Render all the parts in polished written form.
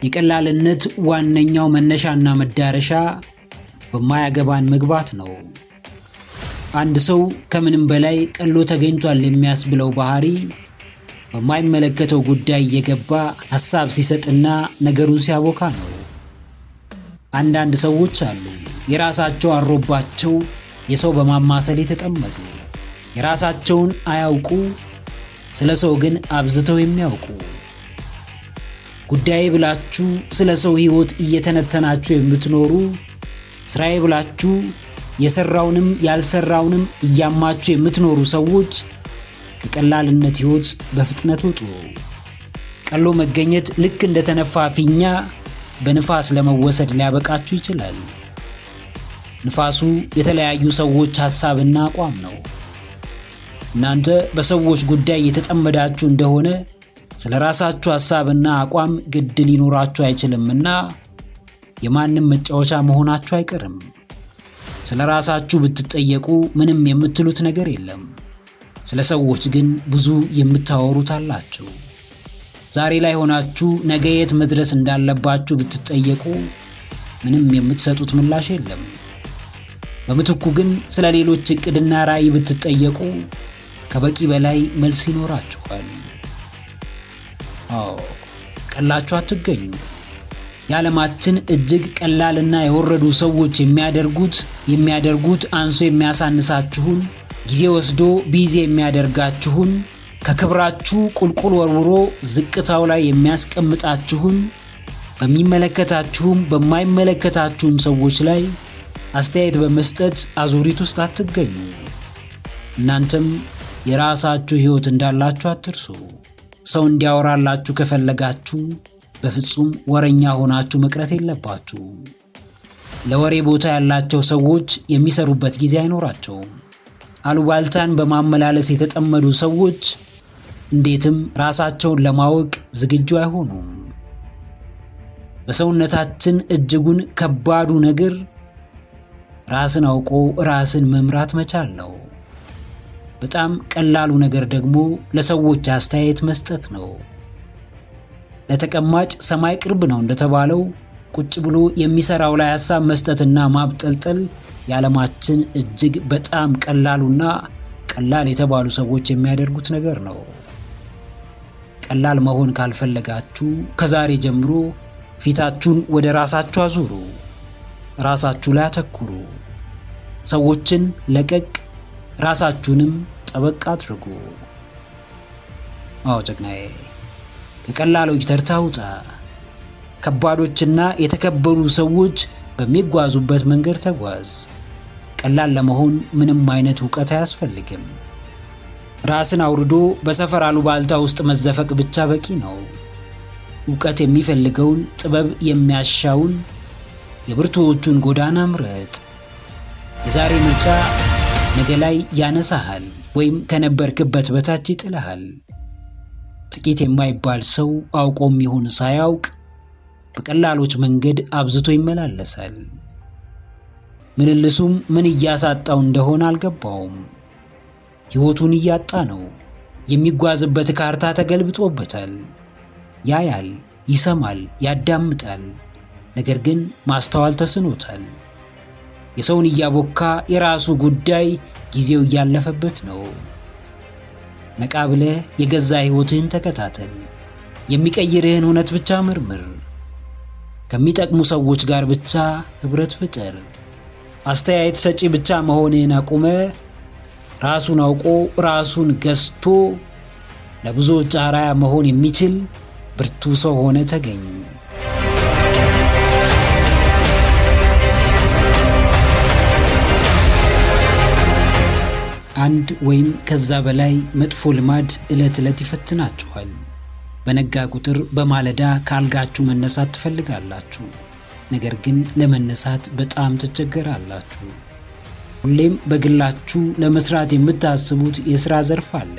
የቀላልነት ዋነኛው መነሻና መዳረሻ በማያገባን መግባት ነው። አንድ ሰው ከምንም በላይ ቀሎ ተገኝቷል የሚያስብለው ባህሪ በማይመለከተው ጉዳይ እየገባ ሐሳብ ሲሰጥና ነገሩን ሲያቦካ ነው። አንዳንድ ሰዎች አሉ የራሳቸው አሮባቸው የሰው በማማሰል የተጠመዱ፣ የራሳቸውን አያውቁ ስለ ሰው ግን አብዝተው የሚያውቁ። ጉዳይ ብላችሁ ስለ ሰው ሕይወት እየተነተናችሁ የምትኖሩ፣ ስራዬ ብላችሁ የሰራውንም ያልሰራውንም እያማችሁ የምትኖሩ ሰዎች ከቀላልነት ሕይወት በፍጥነት ውጡ። ቀሎ መገኘት ልክ እንደተነፋ ፊኛ በንፋስ ለመወሰድ ሊያበቃችሁ ይችላል። ንፋሱ የተለያዩ ሰዎች ሐሳብና አቋም ነው። እናንተ በሰዎች ጉዳይ የተጠመዳችሁ እንደሆነ ስለ ራሳችሁ ሐሳብና አቋም ግድ ሊኖራችሁ አይችልምና የማንም መጫወቻ መሆናችሁ አይቀርም። ስለ ራሳችሁ ብትጠየቁ ምንም የምትሉት ነገር የለም። ስለ ሰዎች ግን ብዙ የምታወሩት አላችሁ። ዛሬ ላይ ሆናችሁ ነገ የት መድረስ እንዳለባችሁ ብትጠየቁ ምንም የምትሰጡት ምላሽ የለም። በምትኩ ግን ስለ ሌሎች ዕቅድና ራዕይ ብትጠየቁ ከበቂ በላይ መልስ ይኖራችኋል። ቀላችሁ አትገኙ። የዓለማችን እጅግ ቀላልና የወረዱ ሰዎች የሚያደርጉት አንሶ የሚያሳንሳችሁን፣ ጊዜ ወስዶ ቢዚ የሚያደርጋችሁን፣ ከክብራችሁ ቁልቁል ወርውሮ ዝቅታው ላይ የሚያስቀምጣችሁን፣ በሚመለከታችሁም በማይመለከታችሁም ሰዎች ላይ አስተያየት በመስጠት አዙሪት ውስጥ አትገኙ። እናንተም የራሳችሁ ሕይወት እንዳላችሁ አትርሱ። ሰው እንዲያወራላችሁ ከፈለጋችሁ በፍጹም ወረኛ ሆናችሁ መቅረት የለባችሁ። ለወሬ ቦታ ያላቸው ሰዎች የሚሰሩበት ጊዜ አይኖራቸውም። አሉባልታን በማመላለስ የተጠመዱ ሰዎች እንዴትም ራሳቸውን ለማወቅ ዝግጁ አይሆኑም። በሰውነታችን እጅጉን ከባዱ ነገር ራስን አውቆ ራስን መምራት መቻል ነው። በጣም ቀላሉ ነገር ደግሞ ለሰዎች አስተያየት መስጠት ነው። ለተቀማጭ ሰማይ ቅርብ ነው እንደተባለው ቁጭ ብሎ የሚሰራው ላይ ሐሳብ መስጠትና ማብጠልጠል የዓለማችን እጅግ በጣም ቀላሉና ቀላል የተባሉ ሰዎች የሚያደርጉት ነገር ነው። ቀላል መሆን ካልፈለጋችሁ ከዛሬ ጀምሮ ፊታችሁን ወደ ራሳችሁ አዙሩ። ራሳችሁ ላይ አተኩሩ። ሰዎችን ለቀቅ፣ ራሳችሁንም ጠበቅ አድርጉ። ጀግናዬ፣ ከቀላሎች ተርታ ውጣ። ከባዶችና የተከበሩ ሰዎች በሚጓዙበት መንገድ ተጓዝ። ቀላል ለመሆን ምንም አይነት ዕውቀት አያስፈልግም። ራስን አውርዶ በሰፈር አሉባልታ ውስጥ መዘፈቅ ብቻ በቂ ነው። ዕውቀት የሚፈልገውን፣ ጥበብ የሚያሻውን የብርቱዎቹን ጎዳና ምረጥ። የዛሬ ምርጫ ነገ ላይ ያነሳሃል ወይም ከነበርክበት በታች ይጥልሃል። ጥቂት የማይባል ሰው አውቆም ይሁን ሳያውቅ በቀላሎች መንገድ አብዝቶ ይመላለሳል። ምልልሱም ምን እያሳጣው እንደሆነ አልገባውም። ሕይወቱን እያጣ ነው። የሚጓዝበት ካርታ ተገልብጦበታል። ያያል፣ ይሰማል፣ ያዳምጣል። ነገር ግን ማስተዋል ተስኖታል። የሰውን እያቦካ የራሱ ጉዳይ ጊዜው እያለፈበት ነው። ነቃ ብለህ የገዛ ሕይወትህን ተከታተል። የሚቀይርህን እውነት ብቻ መርምር። ከሚጠቅሙ ሰዎች ጋር ብቻ ኅብረት ፍጠር። አስተያየት ሰጪ ብቻ መሆንህን አቁመ ራሱን አውቆ ራሱን ገዝቶ ለብዙዎች አርአያ መሆን የሚችል ብርቱ ሰው ሆነ ተገኝ። አንድ ወይም ከዛ በላይ መጥፎ ልማድ ዕለት ዕለት ይፈትናችኋል። በነጋ ቁጥር በማለዳ ከአልጋችሁ መነሳት ትፈልጋላችሁ። ነገር ግን ለመነሳት በጣም ትቸገራላችሁ። ሁሌም በግላችሁ ለመስራት የምታስቡት የሥራ ዘርፍ አለ።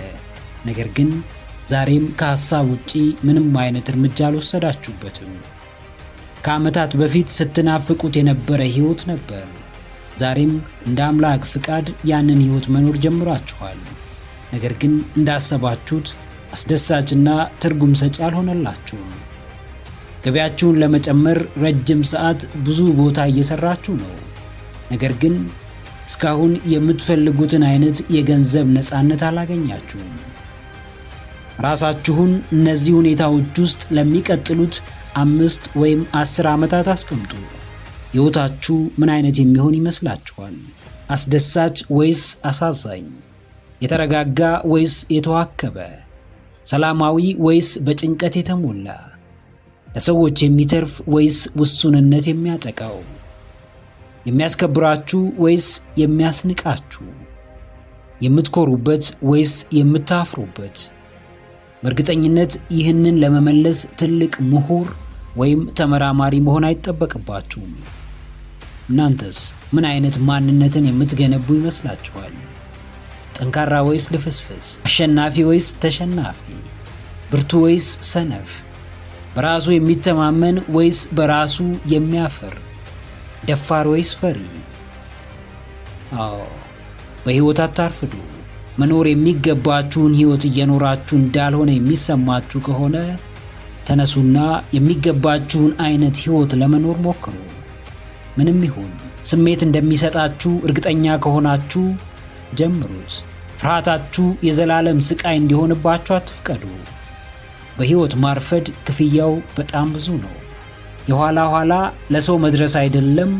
ነገር ግን ዛሬም ከሐሳብ ውጪ ምንም አይነት እርምጃ አልወሰዳችሁበትም። ከዓመታት በፊት ስትናፍቁት የነበረ ሕይወት ነበር። ዛሬም እንደ አምላክ ፍቃድ ያንን ሕይወት መኖር ጀምራችኋል። ነገር ግን እንዳሰባችሁት አስደሳችና ትርጉም ሰጪ አልሆነላችሁም። ገቢያችሁን ለመጨመር ረጅም ሰዓት ብዙ ቦታ እየሰራችሁ ነው። ነገር ግን እስካሁን የምትፈልጉትን አይነት የገንዘብ ነፃነት አላገኛችሁም። ራሳችሁን እነዚህ ሁኔታዎች ውስጥ ለሚቀጥሉት 5 ወይም 10 ዓመታት አስቀምጡ። ሕይወታችሁ ምን አይነት የሚሆን ይመስላችኋል? አስደሳች ወይስ አሳዛኝ? የተረጋጋ ወይስ የተዋከበ? ሰላማዊ ወይስ በጭንቀት የተሞላ? ለሰዎች የሚተርፍ ወይስ ውሱንነት የሚያጠቃው? የሚያስከብራችሁ ወይስ የሚያስንቃችሁ? የምትኮሩበት ወይስ የምታፍሩበት? በእርግጠኝነት ይህንን ለመመለስ ትልቅ ምሁር ወይም ተመራማሪ መሆን አይጠበቅባችሁም። እናንተስ ምን አይነት ማንነትን የምትገነቡ ይመስላችኋል? ጠንካራ ወይስ ልፍስፍስ? አሸናፊ ወይስ ተሸናፊ? ብርቱ ወይስ ሰነፍ? በራሱ የሚተማመን ወይስ በራሱ የሚያፍር? ደፋር ወይስ ፈሪ? አዎ፣ በሕይወት አታርፍዱ። መኖር የሚገባችሁን ሕይወት እየኖራችሁ እንዳልሆነ የሚሰማችሁ ከሆነ ተነሱና የሚገባችሁን አይነት ሕይወት ለመኖር ሞክሩ። ምንም ይሁን ስሜት እንደሚሰጣችሁ እርግጠኛ ከሆናችሁ ጀምሩት። ፍርሃታችሁ የዘላለም ስቃይ እንዲሆንባችሁ አትፍቀዱ። በሕይወት ማርፈድ ክፍያው በጣም ብዙ ነው። የኋላ ኋላ ለሰው መድረስ አይደለም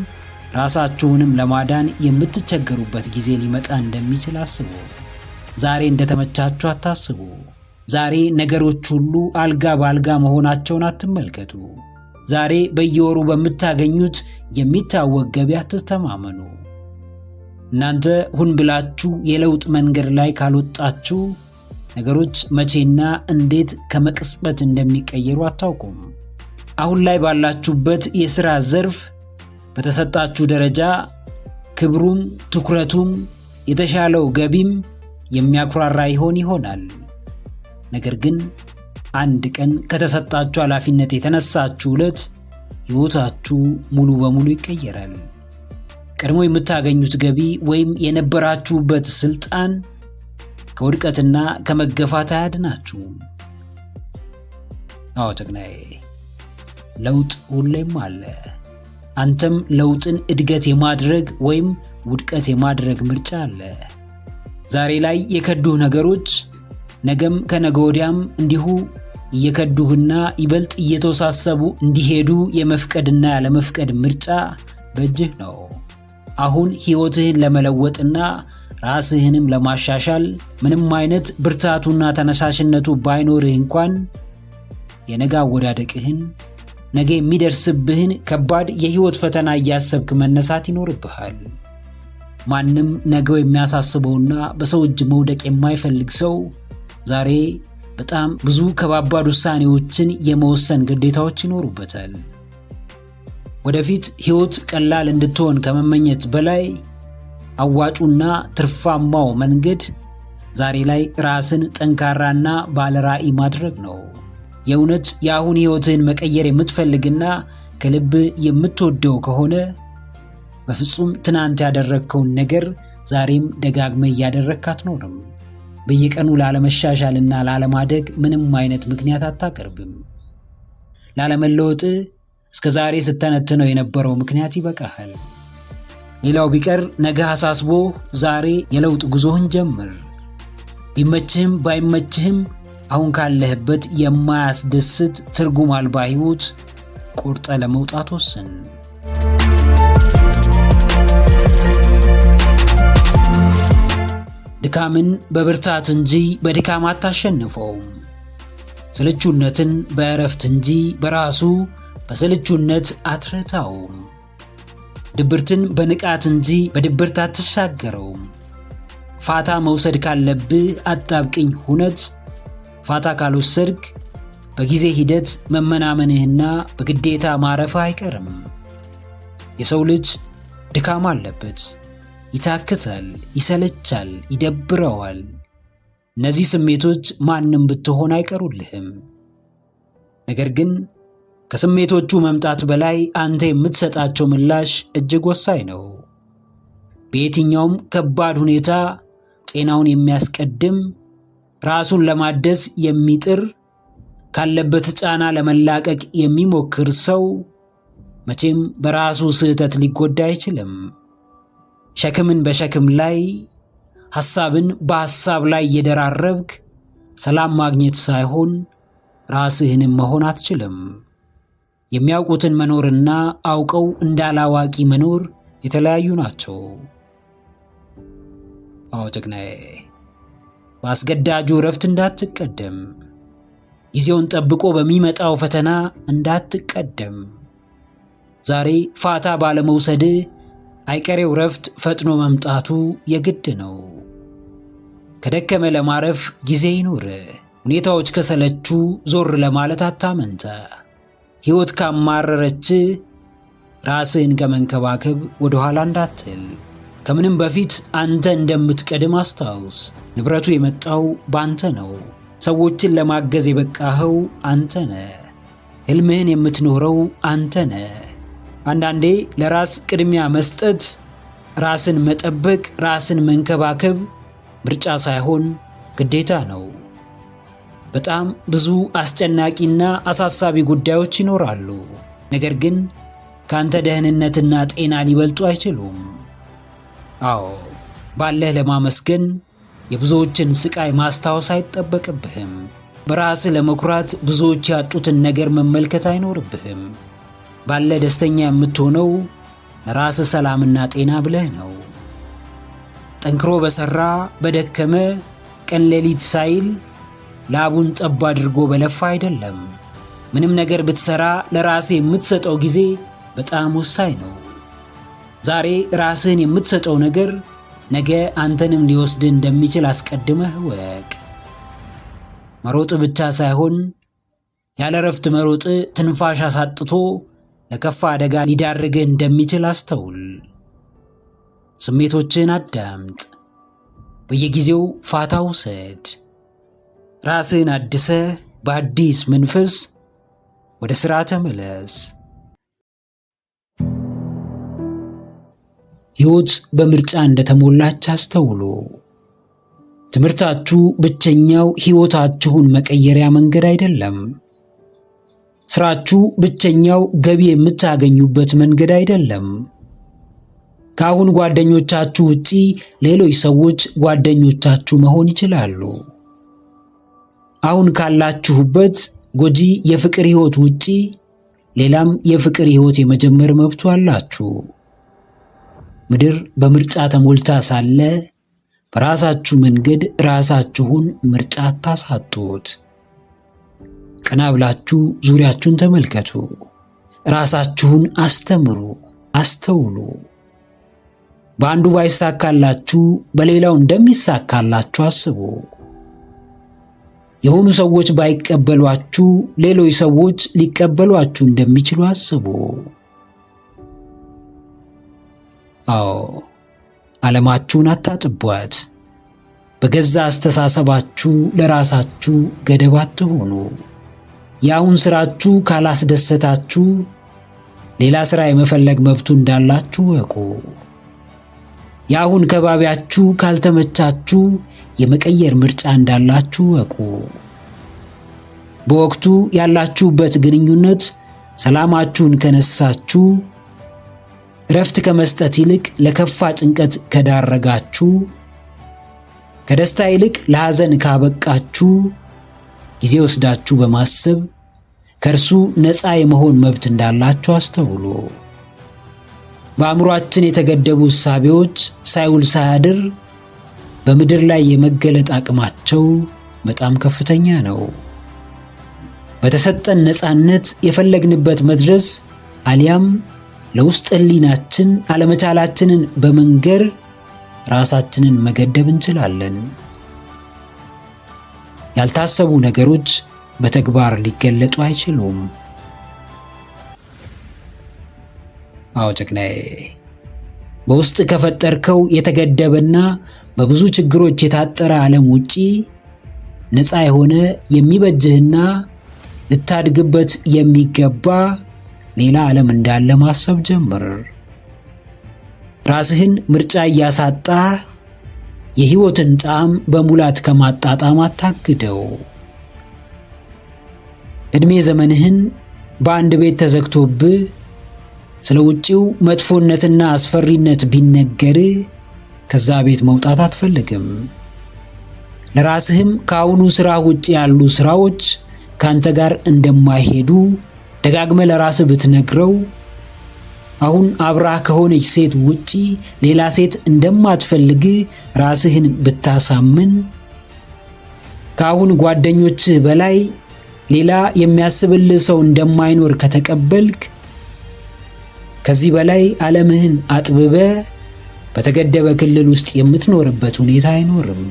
ራሳችሁንም ለማዳን የምትቸገሩበት ጊዜ ሊመጣ እንደሚችል አስቡ። ዛሬ እንደተመቻችሁ አታስቡ። ዛሬ ነገሮች ሁሉ አልጋ በአልጋ መሆናቸውን አትመልከቱ። ዛሬ በየወሩ በምታገኙት የሚታወቅ ገቢ አትተማመኑ። እናንተ ሁን ብላችሁ የለውጥ መንገድ ላይ ካልወጣችሁ ነገሮች መቼና እንዴት ከመቅጽበት እንደሚቀየሩ አታውቁም። አሁን ላይ ባላችሁበት የሥራ ዘርፍ በተሰጣችሁ ደረጃ ክብሩም ትኩረቱም የተሻለው ገቢም የሚያኩራራ ይሆናል። ነገር ግን አንድ ቀን ከተሰጣችሁ ኃላፊነት የተነሳችሁ ዕለት ሕይወታችሁ ሙሉ በሙሉ ይቀየራል። ቀድሞ የምታገኙት ገቢ ወይም የነበራችሁበት ስልጣን ከውድቀትና ከመገፋት አያድናችሁም። አዎ ጀግናዬ፣ ለውጥ ሁሌም አለ። አንተም ለውጥን እድገት የማድረግ ወይም ውድቀት የማድረግ ምርጫ አለ። ዛሬ ላይ የከዱህ ነገሮች ነገም ከነገ ወዲያም እንዲሁ እየከዱህና ይበልጥ እየተወሳሰቡ እንዲሄዱ የመፍቀድና ያለመፍቀድ ምርጫ በእጅህ ነው። አሁን ሕይወትህን ለመለወጥና ራስህንም ለማሻሻል ምንም አይነት ብርታቱና ተነሳሽነቱ ባይኖርህ እንኳን የነገ አወዳደቅህን፣ ነገ የሚደርስብህን ከባድ የሕይወት ፈተና እያሰብክ መነሳት ይኖርብሃል። ማንም ነገው የሚያሳስበውና በሰው እጅ መውደቅ የማይፈልግ ሰው ዛሬ በጣም ብዙ ከባባድ ውሳኔዎችን የመወሰን ግዴታዎች ይኖሩበታል። ወደፊት ሕይወት ቀላል እንድትሆን ከመመኘት በላይ አዋጩና ትርፋማው መንገድ ዛሬ ላይ ራስን ጠንካራና ባለራዕይ ማድረግ ነው። የእውነት የአሁን ሕይወትህን መቀየር የምትፈልግና ከልብ የምትወደው ከሆነ በፍጹም ትናንት ያደረግከውን ነገር ዛሬም ደጋግመህ እያደረግክ አትኖርም። በየቀኑ ላለመሻሻልና ላለማደግ ምንም አይነት ምክንያት አታቀርብም። ላለመለወጥ እስከ ዛሬ ስተነትነው የነበረው ምክንያት ይበቃሃል። ሌላው ቢቀር ነገ አሳስቦ ዛሬ የለውጥ ጉዞህን ጀምር። ቢመችህም ባይመችህም አሁን ካለህበት የማያስደስት ትርጉም አልባ ሕይወት ቆርጠ ለመውጣት ወስን። ድካምን በብርታት እንጂ በድካም አታሸንፈውም። ስልቹነትን በእረፍት እንጂ በራሱ በስልቹነት አትረታውም። ድብርትን በንቃት እንጂ በድብርት አትሻገረውም። ፋታ መውሰድ ካለብህ አጣብቅኝ ሁነት ፋታ ካልወሰድክ በጊዜ ሂደት መመናመንህና በግዴታ ማረፍ አይቀርም። የሰው ልጅ ድካም አለበት። ይታክታል፣ ይሰለቻል፣ ይደብረዋል። እነዚህ ስሜቶች ማንም ብትሆን አይቀሩልህም። ነገር ግን ከስሜቶቹ መምጣት በላይ አንተ የምትሰጣቸው ምላሽ እጅግ ወሳኝ ነው። በየትኛውም ከባድ ሁኔታ ጤናውን የሚያስቀድም ራሱን ለማደስ የሚጥር ካለበት ጫና ለመላቀቅ የሚሞክር ሰው መቼም በራሱ ስህተት ሊጎዳ አይችልም። ሸክምን በሸክም ላይ፣ ሐሳብን በሐሳብ ላይ እየደራረብክ ሰላም ማግኘት ሳይሆን ራስህንም መሆን አትችልም። የሚያውቁትን መኖርና አውቀው እንዳላዋቂ መኖር የተለያዩ ናቸው። አዎ ጀግናዬ፣ በአስገዳጁ እረፍት እንዳትቀደም፣ ጊዜውን ጠብቆ በሚመጣው ፈተና እንዳትቀደም። ዛሬ ፋታ ባለመውሰድ አይቀሬው እረፍት ፈጥኖ መምጣቱ የግድ ነው። ከደከመ ለማረፍ ጊዜ ይኑር። ሁኔታዎች ከሰለቹ ዞር ለማለት አታመንታ። ሕይወት ካማረረች ራስህን ከመንከባከብ ወደ ኋላ እንዳትል። ከምንም በፊት አንተ እንደምትቀድም አስታውስ። ንብረቱ የመጣው ባንተ ነው። ሰዎችን ለማገዝ የበቃኸው አንተ ነህ። ሕልምህን የምትኖረው አንተ ነህ። አንዳንዴ ለራስ ቅድሚያ መስጠት፣ ራስን መጠበቅ፣ ራስን መንከባከብ ምርጫ ሳይሆን ግዴታ ነው። በጣም ብዙ አስጨናቂና አሳሳቢ ጉዳዮች ይኖራሉ። ነገር ግን ካንተ ደህንነትና ጤና ሊበልጡ አይችሉም። አዎ፣ ባለህ ለማመስገን የብዙዎችን ስቃይ ማስታወስ አይጠበቅብህም። በራስህ ለመኩራት ብዙዎች ያጡትን ነገር መመልከት አይኖርብህም። ባለ ደስተኛ የምትሆነው ለራስህ ሰላምና ጤና ብለህ ነው። ጠንክሮ በሰራ በደከመ ቀን ሌሊት ሳይል ላቡን ጠብ አድርጎ በለፋ አይደለም። ምንም ነገር ብትሰራ ለራስህ የምትሰጠው ጊዜ በጣም ወሳኝ ነው። ዛሬ ራስህን የምትሰጠው ነገር ነገ አንተንም ሊወስድ እንደሚችል አስቀድመህ እወቅ። መሮጥ ብቻ ሳይሆን ያለ ረፍት መሮጥ ትንፋሽ አሳጥቶ ለከፋ አደጋ ሊዳርግህ እንደሚችል አስተውል። ስሜቶችን አዳምጥ። በየጊዜው ፋታ ውሰድ። ራስህን አድሰህ በአዲስ መንፈስ ወደ ሥራ ተመለስ። ሕይወት በምርጫ እንደተሞላች አስተውሉ። ትምህርታችሁ ብቸኛው ሕይወታችሁን መቀየሪያ መንገድ አይደለም። ሥራችሁ ብቸኛው ገቢ የምታገኙበት መንገድ አይደለም። ከአሁን ጓደኞቻችሁ ውጪ ሌሎች ሰዎች ጓደኞቻችሁ መሆን ይችላሉ። አሁን ካላችሁበት ጎጂ የፍቅር ሕይወት ውጪ ሌላም የፍቅር ሕይወት የመጀመር መብቱ አላችሁ። ምድር በምርጫ ተሞልታ ሳለ በራሳችሁ መንገድ ራሳችሁን ምርጫ አታሳጡት። ቀና ብላችሁ ዙሪያችሁን ተመልከቱ። ራሳችሁን አስተምሩ፣ አስተውሉ። በአንዱ ባይሳካላችሁ በሌላው እንደሚሳካላችሁ አስቡ። የሆኑ ሰዎች ባይቀበሏችሁ ሌሎች ሰዎች ሊቀበሏችሁ እንደሚችሉ አስቡ። አዎ፣ ዓለማችሁን አታጥቧት። በገዛ አስተሳሰባችሁ ለራሳችሁ ገደብ አትሆኑ። የአሁን ሥራችሁ ካላስደሰታችሁ ሌላ ሥራ የመፈለግ መብቱ እንዳላችሁ እወቁ። የአሁን ከባቢያችሁ ካልተመቻችሁ የመቀየር ምርጫ እንዳላችሁ እወቁ። በወቅቱ ያላችሁበት ግንኙነት ሰላማችሁን ከነሳችሁ፣ እረፍት ከመስጠት ይልቅ ለከፋ ጭንቀት ከዳረጋችሁ፣ ከደስታ ይልቅ ለሐዘን ካበቃችሁ ጊዜ ወስዳችሁ በማሰብ ከእርሱ ነፃ የመሆን መብት እንዳላችሁ አስተውሉ። በአእምሮአችን የተገደቡ እሳቤዎች ሳይውል ሳያድር በምድር ላይ የመገለጥ አቅማቸው በጣም ከፍተኛ ነው። በተሰጠን ነፃነት የፈለግንበት መድረስ አሊያም ለውስጥ ሕሊናችን አለመቻላችንን በመንገር ራሳችንን መገደብ እንችላለን። ያልታሰቡ ነገሮች በተግባር ሊገለጡ አይችሉም። አዎ ጀግናዬ፣ በውስጥ ከፈጠርከው የተገደበና በብዙ ችግሮች የታጠረ ዓለም ውጪ ነፃ የሆነ የሚበጅህና ልታድግበት የሚገባ ሌላ ዓለም እንዳለ ማሰብ ጀምር። ራስህን ምርጫ እያሳጣህ የሕይወትን ጣዕም በሙላት ከማጣጣም አታግደው። ዕድሜ ዘመንህን በአንድ ቤት ተዘግቶብህ ስለ ውጪው መጥፎነትና አስፈሪነት ቢነገር ከዛ ቤት መውጣት አትፈልግም። ለራስህም ከአሁኑ ስራ ውጪ ያሉ ስራዎች ካንተ ጋር እንደማይሄዱ ደጋግመህ ለራስህ ብትነግረው፣ አሁን አብራህ ከሆነች ሴት ውጪ ሌላ ሴት እንደማትፈልግ ራስህን ብታሳምን፣ ከአሁን ጓደኞችህ በላይ ሌላ የሚያስብልህ ሰው እንደማይኖር ከተቀበልክ፣ ከዚህ በላይ ዓለምህን አጥብበህ በተገደበ ክልል ውስጥ የምትኖርበት ሁኔታ አይኖርም።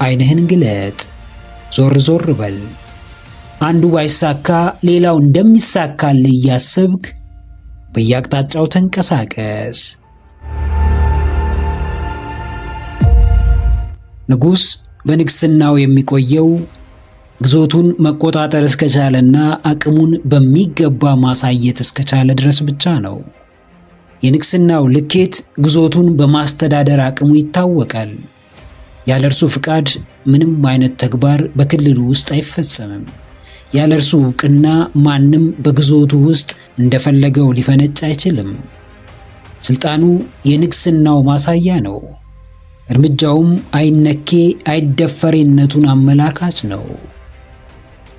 ዓይንህን ግለጥ፣ ዞር ዞር በል። አንዱ ባይሳካ ሌላው እንደሚሳካልህ እያሰብክ በየአቅጣጫው ተንቀሳቀስ። ንጉሥ በንግስናው የሚቆየው ግዞቱን መቆጣጠር እስከቻለና አቅሙን በሚገባ ማሳየት እስከቻለ ድረስ ብቻ ነው። የንግስናው ልኬት ግዞቱን በማስተዳደር አቅሙ ይታወቃል። ያለ እርሱ ፍቃድ ምንም አይነት ተግባር በክልሉ ውስጥ አይፈጸምም። ያለ እርሱ ዕውቅና ማንም በግዞቱ ውስጥ እንደፈለገው ሊፈነጭ አይችልም። ስልጣኑ የንግስናው ማሳያ ነው። እርምጃውም አይነኬ አይደፈሬነቱን አመላካች ነው።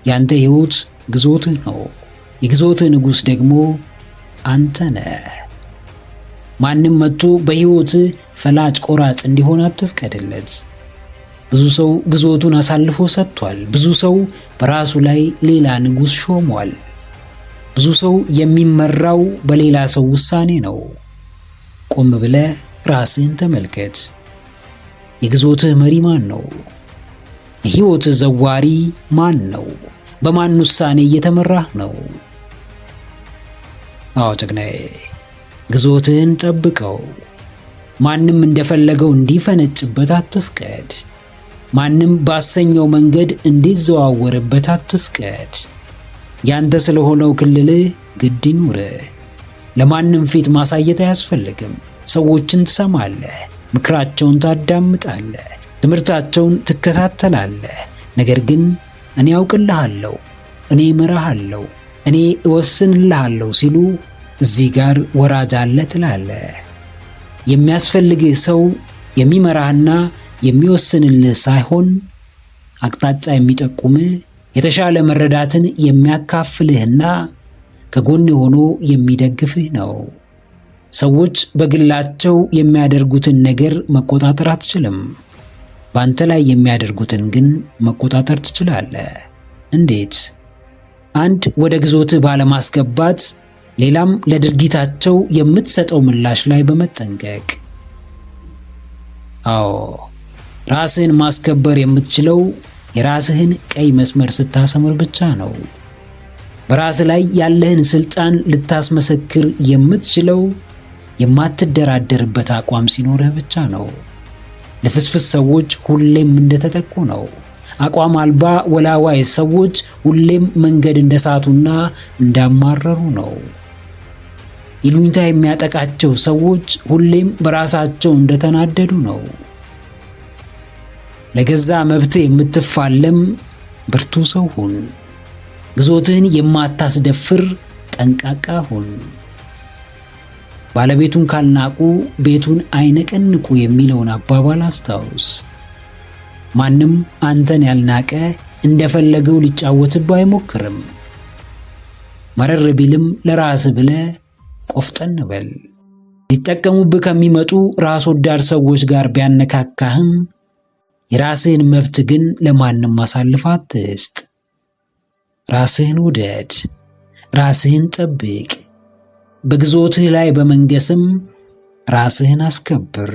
ያንተ ሕይወት ግዞትህ ነው። የግዞትህ ንጉሥ ደግሞ አንተ ነህ። ማንም መጥቶ በሕይወትህ ፈላጭ ቆራጭ እንዲሆን አትፍቀድለት። ብዙ ሰው ግዞቱን አሳልፎ ሰጥቷል። ብዙ ሰው በራሱ ላይ ሌላ ንጉሥ ሾሟል። ብዙ ሰው የሚመራው በሌላ ሰው ውሳኔ ነው። ቆም ብለህ ራስህን ተመልከት። የግዞትህ መሪ ማን ነው? የሕይወትህ ዘዋሪ ማን ነው? በማን ውሳኔ እየተመራህ ነው? አዎ ጀግናዬ፣ ግዞትህን ጠብቀው። ማንም እንደፈለገው እንዲፈነጭበት አትፍቀድ። ማንም ባሰኘው መንገድ እንዲዘዋወርበት አትፍቀድ። ያንተ ስለሆነው ክልልህ ግድ ይኑርህ። ለማንም ፊት ማሳየት አያስፈልግም። ሰዎችን ትሰማለህ፣ ምክራቸውን ታዳምጣለህ፣ ትምህርታቸውን ትከታተላለህ። ነገር ግን እኔ ያውቅልሃለሁ፣ እኔ እመራሃለሁ፣ እኔ እወስንልሃለሁ ሲሉ እዚህ ጋር ወራጅ አለ ትላለህ። የሚያስፈልግህ ሰው የሚመራህና የሚወስንልህ ሳይሆን አቅጣጫ የሚጠቁምህ የተሻለ መረዳትን የሚያካፍልህና ከጎን ሆኖ የሚደግፍህ ነው። ሰዎች በግላቸው የሚያደርጉትን ነገር መቆጣጠር አትችልም። በአንተ ላይ የሚያደርጉትን ግን መቆጣጠር ትችላለህ። እንዴት? አንድ ወደ ግዞትህ ባለማስገባት፣ ሌላም ለድርጊታቸው የምትሰጠው ምላሽ ላይ በመጠንቀቅ። አዎ፣ ራስህን ማስከበር የምትችለው የራስህን ቀይ መስመር ስታሰምር ብቻ ነው። በራስህ ላይ ያለህን ስልጣን ልታስመሰክር የምትችለው የማትደራደርበት አቋም ሲኖርህ ብቻ ነው። ልፍስፍስ ሰዎች ሁሌም እንደተጠቁ ነው። አቋም አልባ ወላዋይ ሰዎች ሁሌም መንገድ እንደሳቱና እንዳማረሩ ነው። ይሉኝታ የሚያጠቃቸው ሰዎች ሁሌም በራሳቸው እንደተናደዱ ነው። ለገዛ መብት የምትፋለም ብርቱ ሰው ሁን። ግዞትህን የማታስደፍር ጠንቃቃ ሁን። ባለቤቱን ካልናቁ ቤቱን አይነቀንቁ የሚለውን አባባል አስታውስ። ማንም አንተን ያልናቀ እንደፈለገው ሊጫወትብህ አይሞክርም። መረር ቢልም ለራስህ ብለህ ቆፍጠን በል። ሊጠቀሙብህ ከሚመጡ ራስ ወዳድ ሰዎች ጋር ቢያነካካህም የራስህን መብት ግን ለማንም አሳልፈህ አትስጥ። ራስህን ውደድ፣ ራስህን ጠብቅ። በግዞትህ ላይ በመንገስም ራስህን አስከብር።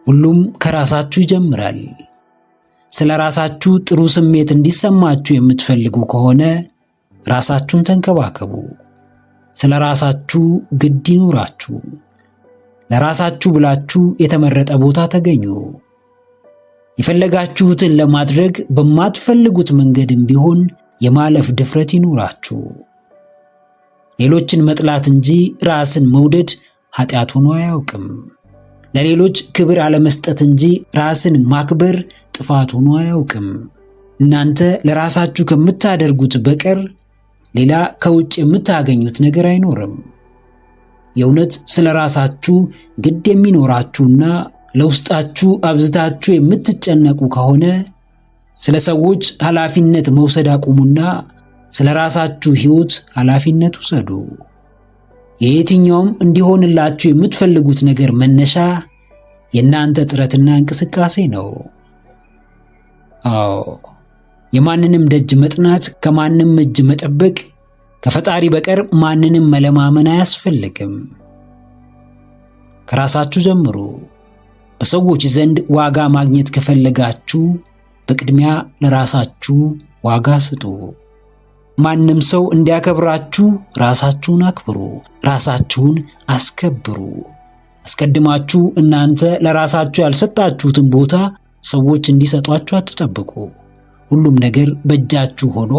ሁሉም ከራሳችሁ ይጀምራል። ስለ ራሳችሁ ጥሩ ስሜት እንዲሰማችሁ የምትፈልጉ ከሆነ ራሳችሁን ተንከባከቡ። ስለ ራሳችሁ ግድ ይኑራችሁ። ለራሳችሁ ብላችሁ የተመረጠ ቦታ ተገኙ። የፈለጋችሁትን ለማድረግ በማትፈልጉት መንገድም ቢሆን የማለፍ ድፍረት ይኑራችሁ። ሌሎችን መጥላት እንጂ ራስን መውደድ ኃጢአት ሆኖ አያውቅም። ለሌሎች ክብር አለመስጠት እንጂ ራስን ማክበር ጥፋት ሆኖ አያውቅም። እናንተ ለራሳችሁ ከምታደርጉት በቀር ሌላ ከውጭ የምታገኙት ነገር አይኖርም። የእውነት ስለ ራሳችሁ ግድ የሚኖራችሁና ለውስጣችሁ አብዝታችሁ የምትጨነቁ ከሆነ ስለ ሰዎች ኃላፊነት መውሰድ አቁሙና ስለ ራሳችሁ ሕይወት ኃላፊነት ውሰዱ። የየትኛውም እንዲሆንላችሁ የምትፈልጉት ነገር መነሻ የእናንተ ጥረትና እንቅስቃሴ ነው። አዎ፣ የማንንም ደጅ መጥናት፣ ከማንም እጅ መጠበቅ፣ ከፈጣሪ በቀር ማንንም መለማመን አያስፈልግም። ከራሳችሁ ጀምሩ። በሰዎች ዘንድ ዋጋ ማግኘት ከፈለጋችሁ በቅድሚያ ለራሳችሁ ዋጋ ስጡ። ማንም ሰው እንዲያከብራችሁ ራሳችሁን አክብሩ፣ ራሳችሁን አስከብሩ። አስቀድማችሁ እናንተ ለራሳችሁ ያልሰጣችሁትን ቦታ ሰዎች እንዲሰጧችሁ አትጠብቁ። ሁሉም ነገር በእጃችሁ ሆኖ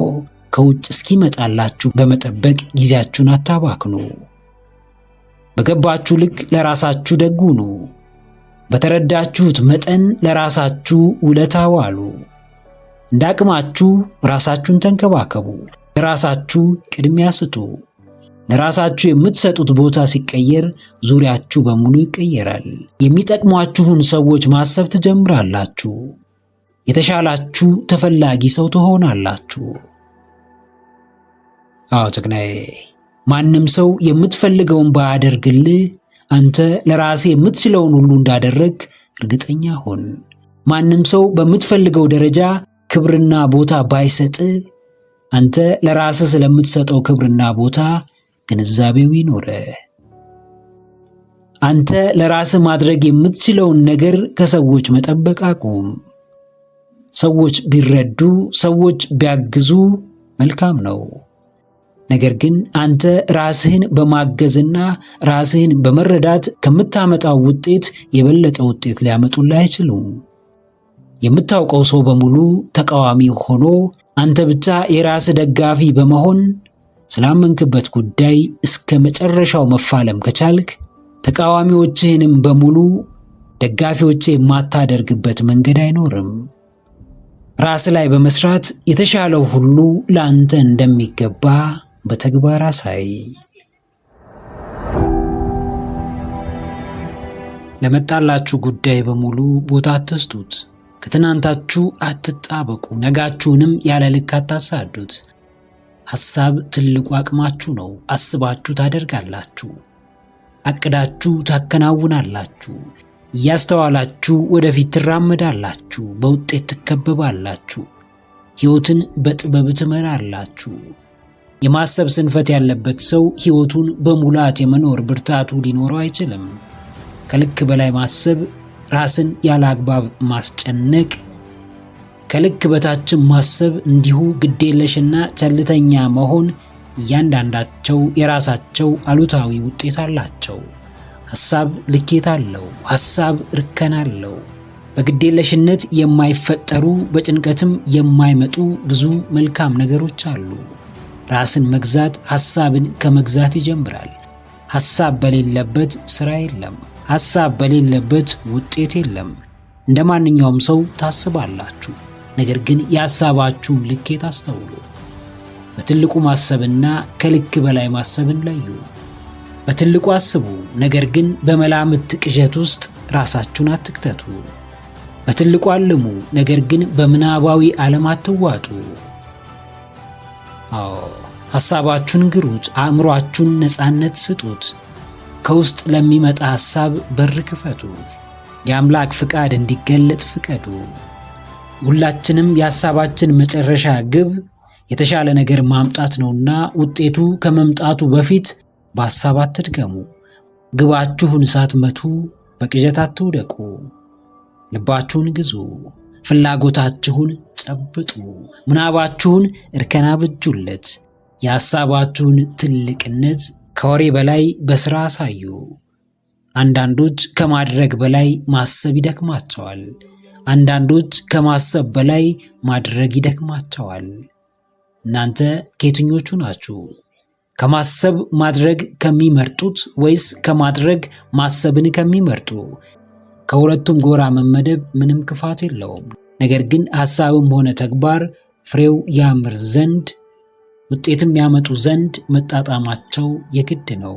ከውጭ እስኪመጣላችሁ በመጠበቅ ጊዜያችሁን አታባክኑ። በገባችሁ ልክ ለራሳችሁ ደግ ሁኑ። በተረዳችሁት መጠን ለራሳችሁ ውለታ ዋሉ። እንደ አቅማችሁ ራሳችሁን ተንከባከቡ። ለራሳችሁ ቅድሚያ ስጡ። ለራሳችሁ የምትሰጡት ቦታ ሲቀየር ዙሪያችሁ በሙሉ ይቀየራል። የሚጠቅሟችሁን ሰዎች ማሰብ ትጀምራላችሁ። የተሻላችሁ ተፈላጊ ሰው ትሆናላችሁ። አዎ ጀግናዬ፣ ማንም ሰው የምትፈልገውን ባያደርግልህ አንተ ለራስህ የምትችለውን ሁሉ እንዳደረግ እርግጠኛ ሁን። ማንም ሰው በምትፈልገው ደረጃ ክብርና ቦታ ባይሰጥህ አንተ ለራስህ ስለምትሰጠው ክብርና ቦታ ግንዛቤው ይኖርህ። አንተ ለራስህ ማድረግ የምትችለውን ነገር ከሰዎች መጠበቅ አቁም። ሰዎች ቢረዱ፣ ሰዎች ቢያግዙ መልካም ነው። ነገር ግን አንተ ራስህን በማገዝና ራስህን በመረዳት ከምታመጣው ውጤት የበለጠ ውጤት ሊያመጡልህ አይችሉም። የምታውቀው ሰው በሙሉ ተቃዋሚ ሆኖ አንተ ብቻ የራስህ ደጋፊ በመሆን ስላመንክበት ጉዳይ እስከ መጨረሻው መፋለም ከቻልክ ተቃዋሚዎችህንም በሙሉ ደጋፊዎች የማታደርግበት መንገድ አይኖርም። ራስ ላይ በመስራት የተሻለው ሁሉ ለአንተ እንደሚገባ በተግባር አሳይ። ለመጣላችሁ ጉዳይ በሙሉ ቦታ አትስጡት። ከትናንታችሁ አትጣበቁ። ነጋችሁንም ያለ ልክ አታሳዱት። ሐሳብ ትልቁ አቅማችሁ ነው። አስባችሁ ታደርጋላችሁ። አቅዳችሁ ታከናውናላችሁ። እያስተዋላችሁ ወደፊት ትራመዳላችሁ። በውጤት ትከበባላችሁ። ሕይወትን በጥበብ ትመራላችሁ። የማሰብ ስንፈት ያለበት ሰው ሕይወቱን በሙላት የመኖር ብርታቱ ሊኖረው አይችልም። ከልክ በላይ ማሰብ፣ ራስን ያለ አግባብ ማስጨነቅ፣ ከልክ በታችም ማሰብ እንዲሁ ግዴለሽና ቸልተኛ መሆን እያንዳንዳቸው የራሳቸው አሉታዊ ውጤት አላቸው። ሐሳብ ልኬት አለው። ሐሳብ እርከን አለው። በግዴለሽነት የማይፈጠሩ በጭንቀትም የማይመጡ ብዙ መልካም ነገሮች አሉ። ራስን መግዛት ሐሳብን ከመግዛት ይጀምራል። ሐሳብ በሌለበት ሥራ የለም። ሐሳብ በሌለበት ውጤት የለም። እንደ ማንኛውም ሰው ታስባላችሁ፣ ነገር ግን የሐሳባችሁን ልኬት አስተውሉ። በትልቁ ማሰብና ከልክ በላይ ማሰብን ለዩ። በትልቁ አስቡ፣ ነገር ግን በመላምት ቅዠት ውስጥ ራሳችሁን አትክተቱ። በትልቁ አልሙ፣ ነገር ግን በምናባዊ ዓለም አትዋጡ። አዎ፣ ሐሳባችሁን ግሩት፣ አእምሮአችሁን ነፃነት ስጡት። ከውስጥ ለሚመጣ ሐሳብ በር ክፈቱ። የአምላክ ፍቃድ እንዲገለጥ ፍቀዱ። ሁላችንም የሐሳባችን መጨረሻ ግብ የተሻለ ነገር ማምጣት ነውና ውጤቱ ከመምጣቱ በፊት በሐሳብ አትድገሙ። ግባችሁን ሳትመቱ በቅዠት አትውደቁ። ልባችሁን ግዙ። ፍላጎታችሁን ጨብጡ። ምናባችሁን እርከና ብጁለት። የሐሳባችሁን ትልቅነት ከወሬ በላይ በሥራ አሳዩ። አንዳንዶች ከማድረግ በላይ ማሰብ ይደክማቸዋል። አንዳንዶች ከማሰብ በላይ ማድረግ ይደክማቸዋል። እናንተ ከየትኞቹ ናችሁ? ከማሰብ ማድረግ ከሚመርጡት ወይስ ከማድረግ ማሰብን ከሚመርጡ? ከሁለቱም ጎራ መመደብ ምንም ክፋት የለውም። ነገር ግን ሐሳብም ሆነ ተግባር ፍሬው ያምር ዘንድ ውጤትም ያመጡ ዘንድ መጣጣማቸው የግድ ነው።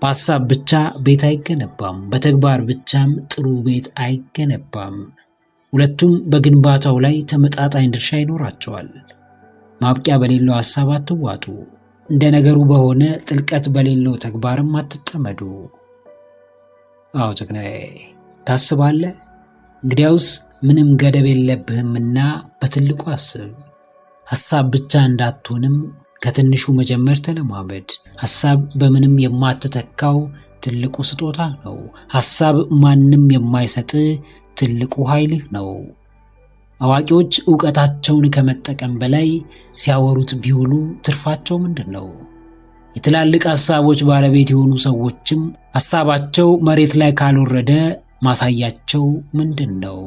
በሐሳብ ብቻ ቤት አይገነባም፣ በተግባር ብቻም ጥሩ ቤት አይገነባም። ሁለቱም በግንባታው ላይ ተመጣጣኝ ድርሻ ይኖራቸዋል። ማብቂያ በሌለው ሐሳብ አትዋጡ፣ እንደ ነገሩ በሆነ ጥልቀት በሌለው ተግባርም አትጠመዱ። አዎ ጀግናዬ፣ ታስባለህ? እንግዲያውስ ምንም ገደብ የለብህምና በትልቁ አስብ። ሐሳብ ብቻ እንዳትሆንም ከትንሹ መጀመር ተለማመድ። ሐሳብ በምንም የማትተካው ትልቁ ስጦታ ነው። ሐሳብ ማንም የማይሰጥ ትልቁ ኃይልህ ነው። አዋቂዎች ዕውቀታቸውን ከመጠቀም በላይ ሲያወሩት ቢውሉ ትርፋቸው ምንድን ነው? የትላልቅ ሐሳቦች ባለቤት የሆኑ ሰዎችም ሐሳባቸው መሬት ላይ ካልወረደ ማሳያቸው ምንድን ነው?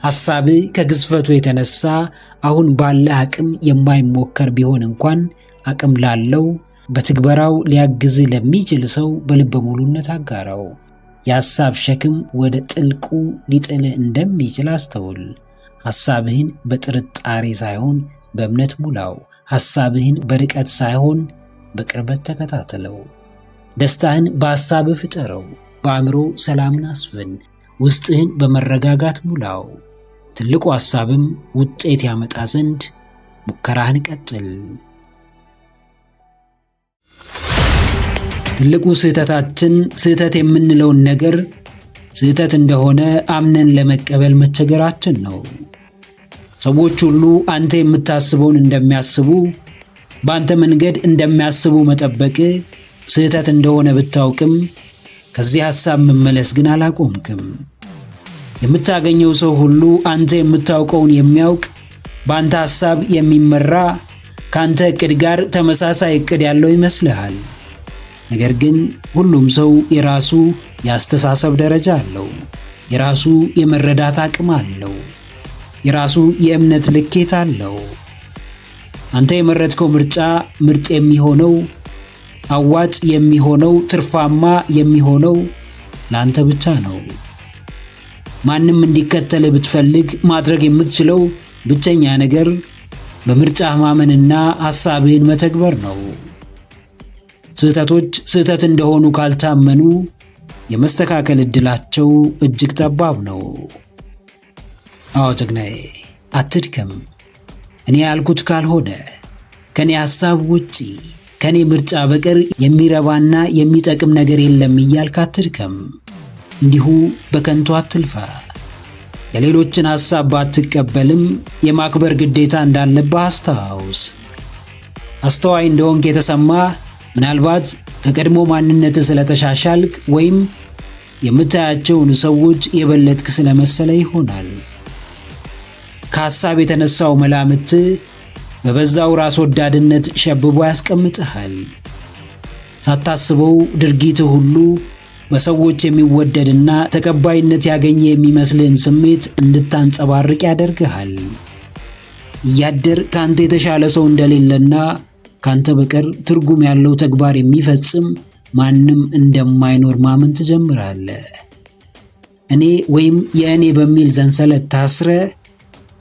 ሐሳብ ከግዝፈቱ የተነሳ አሁን ባለ አቅም የማይሞከር ቢሆን እንኳን አቅም ላለው በትግበራው ሊያግዝ ለሚችል ሰው በልበ ሙሉነት አጋራው። የሐሳብ ሸክም ወደ ጥልቁ ሊጥል እንደሚችል አስተውል። ሐሳብህን በጥርጣሬ ሳይሆን በእምነት ሙላው። ሐሳብህን በርቀት ሳይሆን በቅርበት ተከታተለው። ደስታህን በሐሳብህ ፍጠረው። በአእምሮ ሰላምን አስፍን። ውስጥህን በመረጋጋት ሙላው። ትልቁ ሐሳብም ውጤት ያመጣ ዘንድ ሙከራህን ቀጥል። ትልቁ ስህተታችን ስህተት የምንለውን ነገር ስህተት እንደሆነ አምነን ለመቀበል መቸገራችን ነው። ሰዎች ሁሉ አንተ የምታስበውን እንደሚያስቡ፣ በአንተ መንገድ እንደሚያስቡ መጠበቅ ስህተት እንደሆነ ብታውቅም ከዚህ ሐሳብ መመለስ ግን አላቆምክም። የምታገኘው ሰው ሁሉ አንተ የምታውቀውን የሚያውቅ፣ በአንተ ሐሳብ የሚመራ፣ ከአንተ ዕቅድ ጋር ተመሳሳይ ዕቅድ ያለው ይመስልሃል። ነገር ግን ሁሉም ሰው የራሱ የአስተሳሰብ ደረጃ አለው። የራሱ የመረዳት አቅም አለው። የራሱ የእምነት ልኬት አለው። አንተ የመረጥከው ምርጫ ምርጥ የሚሆነው፣ አዋጭ የሚሆነው፣ ትርፋማ የሚሆነው ለአንተ ብቻ ነው። ማንም እንዲከተል ብትፈልግ ማድረግ የምትችለው ብቸኛ ነገር በምርጫህ ማመንና ሐሳብህን መተግበር ነው። ስህተቶች ስህተት እንደሆኑ ካልታመኑ የመስተካከል ዕድላቸው እጅግ ጠባብ ነው። አዎ ጀግናዬ፣ አትድከም። እኔ ያልኩት ካልሆነ፣ ከኔ ሐሳብ ውጪ፣ ከኔ ምርጫ በቀር የሚረባና የሚጠቅም ነገር የለም እያልክ አትድከም። እንዲሁ በከንቱ አትልፋ። የሌሎችን ሐሳብ ባትቀበልም የማክበር ግዴታ እንዳለብህ አስታውስ። አስተዋይ እንደሆንክ የተሰማህ ምናልባት ከቀድሞ ማንነትህ ስለተሻሻልክ ወይም የምታያቸውን ሰዎች የበለጥክ ስለመሰለ ይሆናል። ከሐሳብ የተነሳው መላምት በበዛው ራስ ወዳድነት ሸብቦ ያስቀምጥሃል። ሳታስበው ድርጊትህ ሁሉ በሰዎች የሚወደድና ተቀባይነት ያገኘ የሚመስልን ስሜት እንድታንጸባርቅ ያደርግሃል። እያደር ካንተ የተሻለ ሰው እንደሌለና ካንተ በቀር ትርጉም ያለው ተግባር የሚፈጽም ማንም እንደማይኖር ማመን ትጀምራለህ። እኔ ወይም የእኔ በሚል ሰንሰለት ታስረ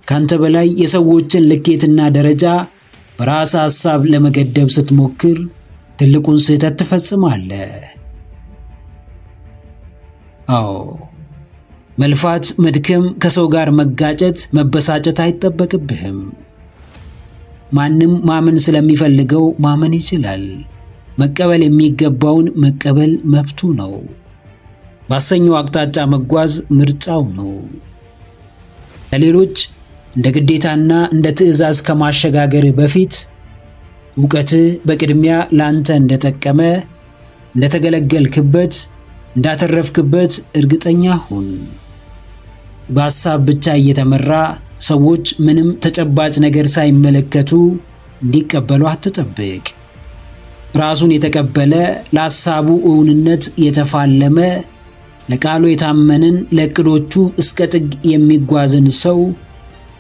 ካንተ በላይ የሰዎችን ልኬትና ደረጃ በራስ ሐሳብ ለመገደብ ስትሞክር ትልቁን ስህተት ትፈጽማለህ። አዎ፣ መልፋት፣ መድከም፣ ከሰው ጋር መጋጨት፣ መበሳጨት አይጠበቅብህም። ማንም ማመን ስለሚፈልገው ማመን ይችላል። መቀበል የሚገባውን መቀበል መብቱ ነው። ባሰኘው አቅጣጫ መጓዝ ምርጫው ነው። ለሌሎች እንደ ግዴታና እንደ ትዕዛዝ ከማሸጋገርህ በፊት ዕውቀትህ በቅድሚያ ላንተ እንደጠቀመ፣ እንደተገለገልክበት፣ እንዳተረፍክበት እርግጠኛ ሁን። በሐሳብ ብቻ እየተመራ ሰዎች ምንም ተጨባጭ ነገር ሳይመለከቱ እንዲቀበሉ አትጠብቅ። ራሱን የተቀበለ፣ ለሐሳቡ እውንነት የተፋለመ፣ ለቃሉ የታመንን፣ ለዕቅዶቹ እስከ ጥግ የሚጓዝን ሰው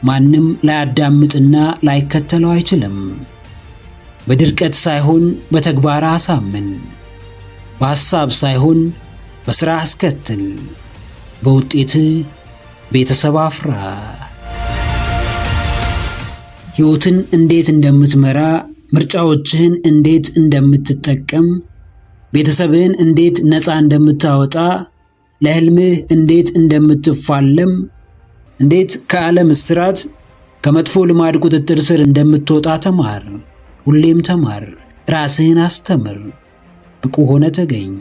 ማንም ላያዳምጥና ላይከተለው አይችልም። በድርቀት ሳይሆን በተግባር አሳምን። በሐሳብ ሳይሆን በሥራ አስከትል። በውጤትህ ቤተሰብ አፍራ። ሕይወትን እንዴት እንደምትመራ፣ ምርጫዎችህን እንዴት እንደምትጠቀም፣ ቤተሰብህን እንዴት ነፃ እንደምታወጣ፣ ለሕልምህ እንዴት እንደምትፋለም፣ እንዴት ከዓለም እስራት ከመጥፎ ልማድ ቁጥጥር ስር እንደምትወጣ ተማር። ሁሌም ተማር። ራስህን አስተምር። ብቁ ሆነ ተገኝ።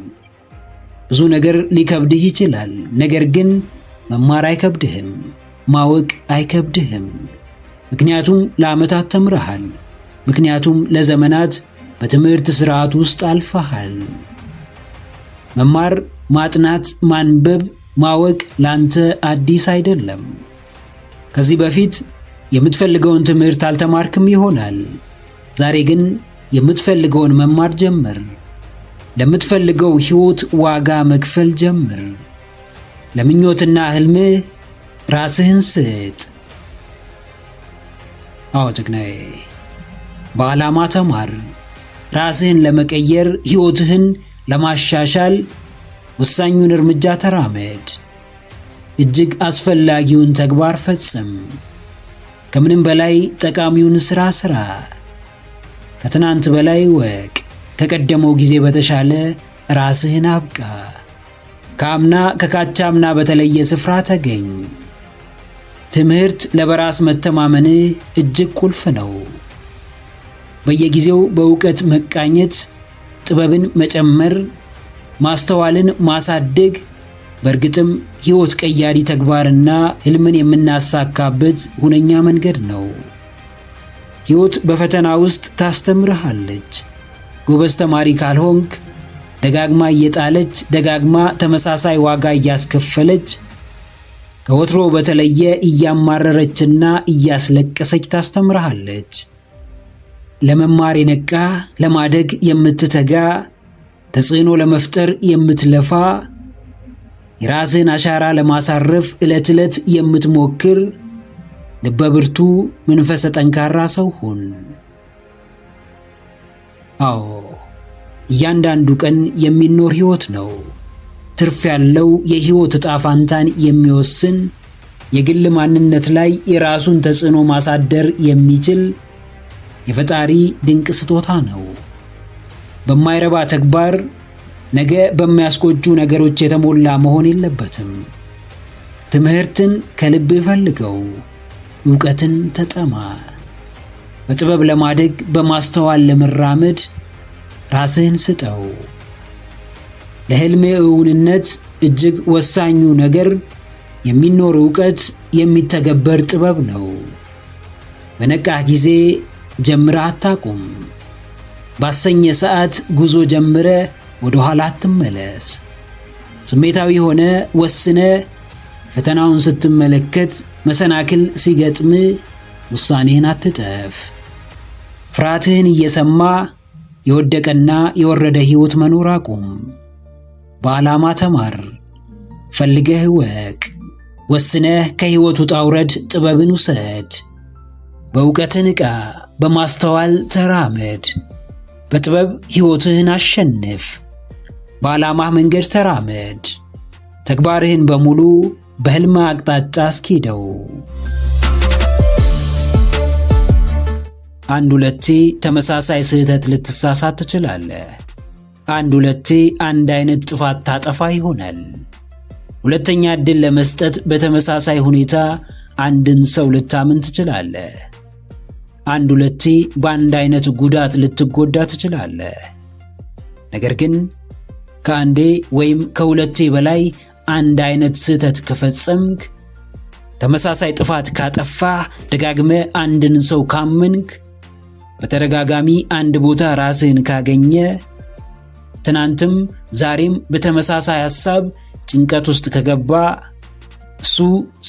ብዙ ነገር ሊከብድህ ይችላል። ነገር ግን መማር አይከብድህም። ማወቅ አይከብድህም። ምክንያቱም ለዓመታት ተምረሃል። ምክንያቱም ለዘመናት በትምህርት ስርዓት ውስጥ አልፈሃል። መማር፣ ማጥናት፣ ማንበብ፣ ማወቅ ላንተ አዲስ አይደለም። ከዚህ በፊት የምትፈልገውን ትምህርት አልተማርክም ይሆናል። ዛሬ ግን የምትፈልገውን መማር ጀምር። ለምትፈልገው ሕይወት ዋጋ መክፈል ጀምር። ለምኞትና ሕልምህ ራስህን ስጥ። አዎ ጀግናዬ፣ በዓላማ ተማር። ራስህን ለመቀየር፣ ሕይወትህን ለማሻሻል ወሳኙን እርምጃ ተራመድ። እጅግ አስፈላጊውን ተግባር ፈጽም። ከምንም በላይ ጠቃሚውን ሥራ ሥራ። ከትናንት በላይ ወቅ። ከቀደመው ጊዜ በተሻለ ራስህን አብቃ። ከአምና ከካቻምና በተለየ ስፍራ ተገኝ። ትምህርት ለበራስ መተማመንህ እጅግ ቁልፍ ነው። በየጊዜው በእውቀት መቃኘት፣ ጥበብን መጨመር፣ ማስተዋልን ማሳደግ በእርግጥም ሕይወት ቀያሪ ተግባርና ሕልምን የምናሳካበት ሁነኛ መንገድ ነው። ሕይወት በፈተና ውስጥ ታስተምርሃለች። ጎበዝ ተማሪ ካልሆንክ ደጋግማ እየጣለች፣ ደጋግማ ተመሳሳይ ዋጋ እያስከፈለች፣ ከወትሮ በተለየ እያማረረችና እያስለቀሰች ታስተምርሃለች። ለመማር የነቃ፣ ለማደግ የምትተጋ፣ ተጽዕኖ ለመፍጠር የምትለፋ፣ የራስህን አሻራ ለማሳረፍ ዕለት ዕለት የምትሞክር ልበ ብርቱ፣ መንፈሰ ጠንካራ ሰው ሁን። አዎ፣ እያንዳንዱ ቀን የሚኖር ሕይወት ነው። ትርፍ ያለው የሕይወት ዕጣ ፋንታን የሚወስን፣ የግል ማንነት ላይ የራሱን ተጽዕኖ ማሳደር የሚችል የፈጣሪ ድንቅ ስጦታ ነው። በማይረባ ተግባር፣ ነገ በሚያስቆጩ ነገሮች የተሞላ መሆን የለበትም። ትምህርትን ከልብህ ፈልገው። ዕውቀትን ተጠማ። በጥበብ ለማደግ፣ በማስተዋል ለመራመድ ራስህን ስጠው። ለሕልምህ እውንነት እጅግ ወሳኙ ነገር የሚኖር ዕውቀት፣ የሚተገበር ጥበብ ነው። በነቃህ ጊዜ ጀምረህ አታቁም። ባሰኘ ሰዓት ጉዞ ጀምረህ ወደ ኋላ አትመለስ። ስሜታዊ ሆነ ወስነ ፈተናውን ስትመለከት፣ መሰናክል ሲገጥምህ ውሳኔህን አትጠፍ። ፍርሃትህን እየሰማ የወደቀና የወረደ ሕይወት መኖር አቁም። በዓላማ ተማር። ፈልገህ እወቅ። ወስነህ ከሕይወት ውጣ ውረድ ጥበብን ውሰድ። በእውቀትህ ንቃ። በማስተዋል ተራመድ። በጥበብ ሕይወትህን አሸንፍ። በዓላማህ መንገድ ተራመድ። ተግባርህን በሙሉ በሕልም አቅጣጫ አስኪደው። አንድ ሁለቴ ተመሳሳይ ስህተት ልትሳሳት ትችላለህ። አንድ ሁለቴ አንድ አይነት ጥፋት ታጠፋ ይሆናል። ሁለተኛ ዕድል ለመስጠት በተመሳሳይ ሁኔታ አንድን ሰው ልታምን ትችላለህ። አንድ ሁለቴ በአንድ አይነት ጉዳት ልትጎዳ ትችላለህ። ነገር ግን ከአንዴ ወይም ከሁለቴ በላይ አንድ አይነት ስህተት ከፈጸምክ፣ ተመሳሳይ ጥፋት ካጠፋህ፣ ደጋግመህ አንድን ሰው ካመንክ፣ በተደጋጋሚ አንድ ቦታ ራስህን ካገኘ፣ ትናንትም ዛሬም በተመሳሳይ ሐሳብ ጭንቀት ውስጥ ከገባ፣ እሱ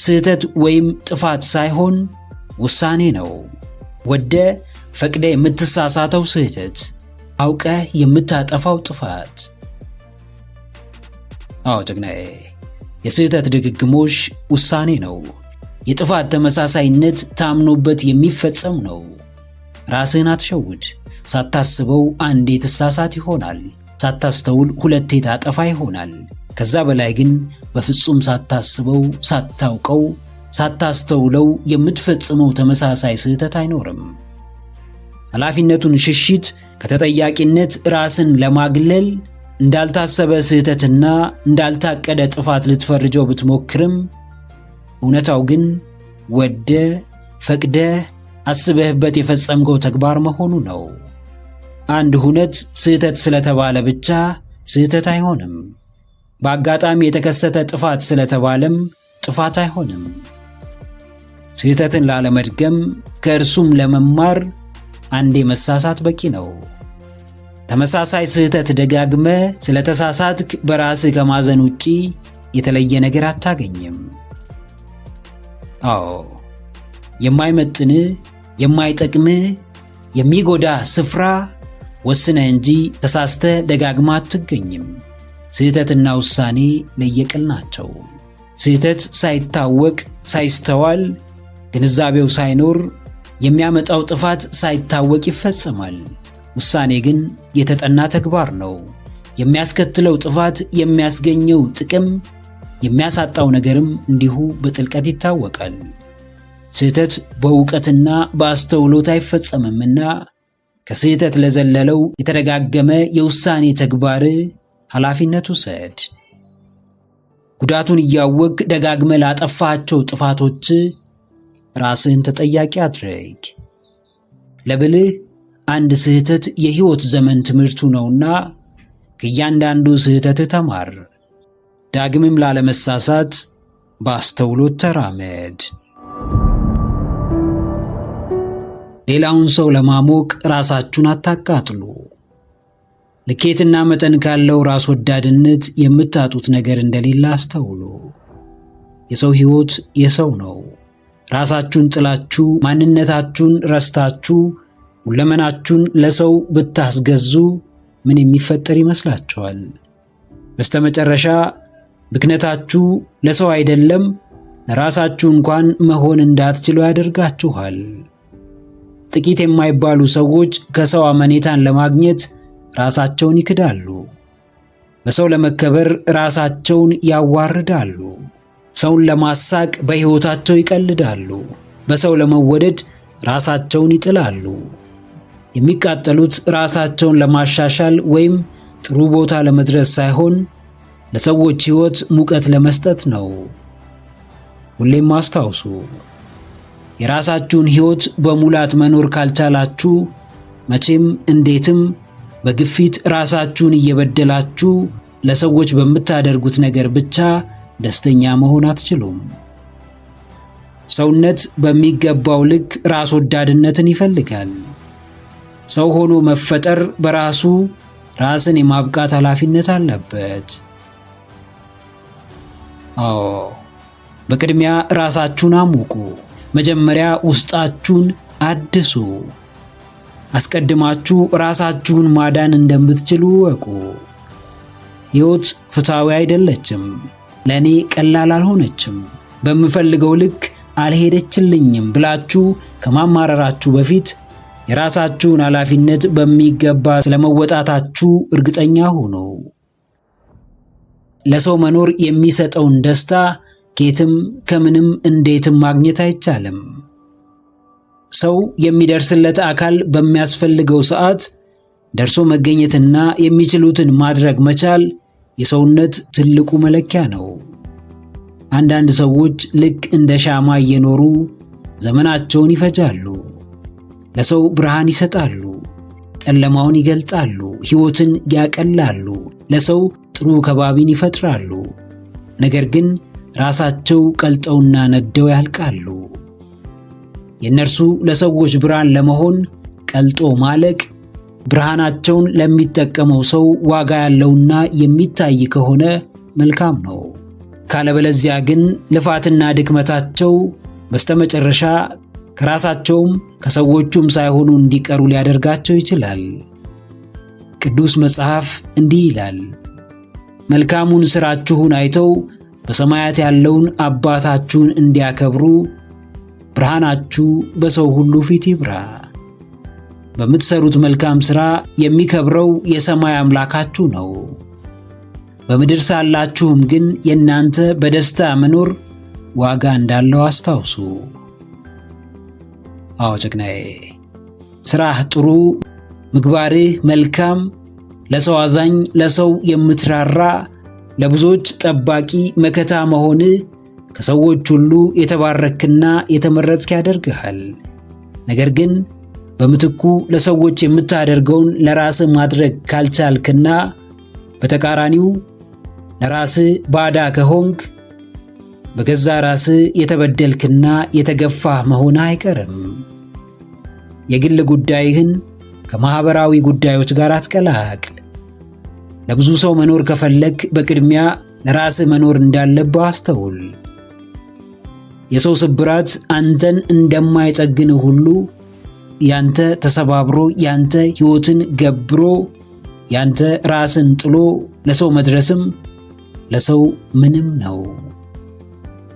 ስህተት ወይም ጥፋት ሳይሆን ውሳኔ ነው። ወደ ፈቅደ የምትሳሳተው ስህተት፣ አውቀህ የምታጠፋው ጥፋት። አዎ ጀግናዬ፣ የስህተት ድግግሞሽ ውሳኔ ነው። የጥፋት ተመሳሳይነት ታምኖበት የሚፈጸም ነው። ራስህን አትሸውድ። ሳታስበው አንዴ ትሳሳት ይሆናል። ሳታስተውል ሁለቴ ታጠፋ ይሆናል። ከዛ በላይ ግን በፍጹም ሳታስበው፣ ሳታውቀው፣ ሳታስተውለው የምትፈጽመው ተመሳሳይ ስህተት አይኖርም። ኃላፊነቱን ሽሽት ከተጠያቂነት ራስን ለማግለል እንዳልታሰበ ስህተትና እንዳልታቀደ ጥፋት ልትፈርጀው ብትሞክርም እውነታው ግን ወደ ፈቅደ አስበህበት የፈጸምከው ተግባር መሆኑ ነው። አንድ ሁነት ስህተት ስለተባለ ብቻ ስህተት አይሆንም። በአጋጣሚ የተከሰተ ጥፋት ስለተባለም ጥፋት አይሆንም። ስህተትን ላለመድገም ከእርሱም ለመማር አንዴ መሳሳት በቂ ነው። ተመሳሳይ ስህተት ደጋግመ ስለተሳሳትክ በራስህ ከማዘን ውጪ የተለየ ነገር አታገኝም። አዎ የማይመጥን የማይጠቅም የሚጎዳ ስፍራ ወስነ እንጂ ተሳስተ ደጋግማ አትገኝም። ስህተትና ውሳኔ ለየቅል ናቸው። ስህተት ሳይታወቅ ሳይስተዋል ግንዛቤው ሳይኖር የሚያመጣው ጥፋት ሳይታወቅ ይፈጸማል። ውሳኔ ግን የተጠና ተግባር ነው። የሚያስከትለው ጥፋት፣ የሚያስገኘው ጥቅም፣ የሚያሳጣው ነገርም እንዲሁ በጥልቀት ይታወቃል። ስህተት በእውቀትና በአስተውሎት አይፈጸምምና ከስህተት ለዘለለው የተደጋገመ የውሳኔ ተግባር ኃላፊነት ውሰድ። ጉዳቱን እያወቅ ደጋግመ ላጠፋቸው ጥፋቶች ራስህን ተጠያቂ አድርግ። ለብልህ አንድ ስህተት የሕይወት ዘመን ትምህርቱ ነውና ከእያንዳንዱ ስህተት ተማር። ዳግምም ላለመሳሳት በአስተውሎት ተራመድ። ሌላውን ሰው ለማሞቅ ራሳችሁን አታቃጥሉ። ልኬትና መጠን ካለው ራስ ወዳድነት የምታጡት ነገር እንደሌለ አስተውሉ። የሰው ሕይወት የሰው ነው። ራሳችሁን ጥላችሁ ማንነታችሁን ረስታችሁ ሁለመናችሁን ለሰው ብታስገዙ ምን የሚፈጠር ይመስላችኋል? በስተመጨረሻ ብክነታችሁ ለሰው አይደለም ለራሳችሁ እንኳን መሆን እንዳትችሉ ያደርጋችኋል። ጥቂት የማይባሉ ሰዎች ከሰው አመኔታን ለማግኘት ራሳቸውን ይክዳሉ። በሰው ለመከበር ራሳቸውን ያዋርዳሉ። ሰውን ለማሳቅ በሕይወታቸው ይቀልዳሉ። በሰው ለመወደድ ራሳቸውን ይጥላሉ። የሚቃጠሉት ራሳቸውን ለማሻሻል ወይም ጥሩ ቦታ ለመድረስ ሳይሆን ለሰዎች ሕይወት ሙቀት ለመስጠት ነው። ሁሌም አስታውሱ፣ የራሳችሁን ሕይወት በሙላት መኖር ካልቻላችሁ መቼም እንዴትም በግፊት ራሳችሁን እየበደላችሁ ለሰዎች በምታደርጉት ነገር ብቻ ደስተኛ መሆን አትችሉም። ሰውነት በሚገባው ልክ ራስ ወዳድነትን ይፈልጋል። ሰው ሆኖ መፈጠር በራሱ ራስን የማብቃት ኃላፊነት አለበት። አዎ፣ በቅድሚያ ራሳችሁን አሙቁ። መጀመሪያ ውስጣችሁን አድሱ። አስቀድማችሁ ራሳችሁን ማዳን እንደምትችሉ እወቁ። ሕይወት ፍትሃዊ አይደለችም። ለእኔ ቀላል አልሆነችም፣ በምፈልገው ልክ አልሄደችልኝም ብላችሁ ከማማረራችሁ በፊት የራሳችሁን ኃላፊነት በሚገባ ስለመወጣታችሁ እርግጠኛ ሁኑ። ለሰው መኖር የሚሰጠውን ደስታ ከየትም ከምንም እንዴትም ማግኘት አይቻልም። ሰው የሚደርስለት አካል በሚያስፈልገው ሰዓት ደርሶ መገኘትና የሚችሉትን ማድረግ መቻል የሰውነት ትልቁ መለኪያ ነው። አንዳንድ ሰዎች ልክ እንደ ሻማ እየኖሩ ዘመናቸውን ይፈጃሉ። ለሰው ብርሃን ይሰጣሉ፣ ጨለማውን ይገልጣሉ፣ ሕይወትን ያቀላሉ፣ ለሰው ጥሩ ከባቢን ይፈጥራሉ። ነገር ግን ራሳቸው ቀልጠውና ነደው ያልቃሉ። የእነርሱ ለሰዎች ብርሃን ለመሆን ቀልጦ ማለቅ ብርሃናቸውን ለሚጠቀመው ሰው ዋጋ ያለውና የሚታይ ከሆነ መልካም ነው። ካለበለዚያ ግን ልፋትና ድክመታቸው በስተመጨረሻ ከራሳቸውም ከሰዎቹም ሳይሆኑ እንዲቀሩ ሊያደርጋቸው ይችላል። ቅዱስ መጽሐፍ እንዲህ ይላል፣ መልካሙን ሥራችሁን አይተው በሰማያት ያለውን አባታችሁን እንዲያከብሩ ብርሃናችሁ በሰው ሁሉ ፊት ይብራ። በምትሰሩት መልካም ሥራ የሚከብረው የሰማይ አምላካችሁ ነው። በምድር ሳላችሁም ግን የእናንተ በደስታ መኖር ዋጋ እንዳለው አስታውሱ። አዎ ጀግናዬ፣ ሥራህ ጥሩ፣ ምግባርህ መልካም፣ ለሰው አዛኝ፣ ለሰው የምትራራ፣ ለብዙዎች ጠባቂ መከታ መሆንህ ከሰዎች ሁሉ የተባረክና የተመረጥክ ያደርግሃል። ነገር ግን በምትኩ ለሰዎች የምታደርገውን ለራስህ ማድረግ ካልቻልክና በተቃራኒው ለራስህ ባዳ ከሆንክ በገዛ ራስህ የተበደልክና የተገፋህ መሆንህ አይቀርም። የግል ጉዳይህን ከማህበራዊ ጉዳዮች ጋር አትቀላቅል። ለብዙ ሰው መኖር ከፈለግ በቅድሚያ ለራስህ መኖር እንዳለብህ አስተውል። የሰው ስብራት አንተን እንደማይጠግንህ ሁሉ ያንተ ተሰባብሮ ያንተ ሕይወትን ገብሮ ያንተ ራስን ጥሎ ለሰው መድረስም ለሰው ምንም ነው።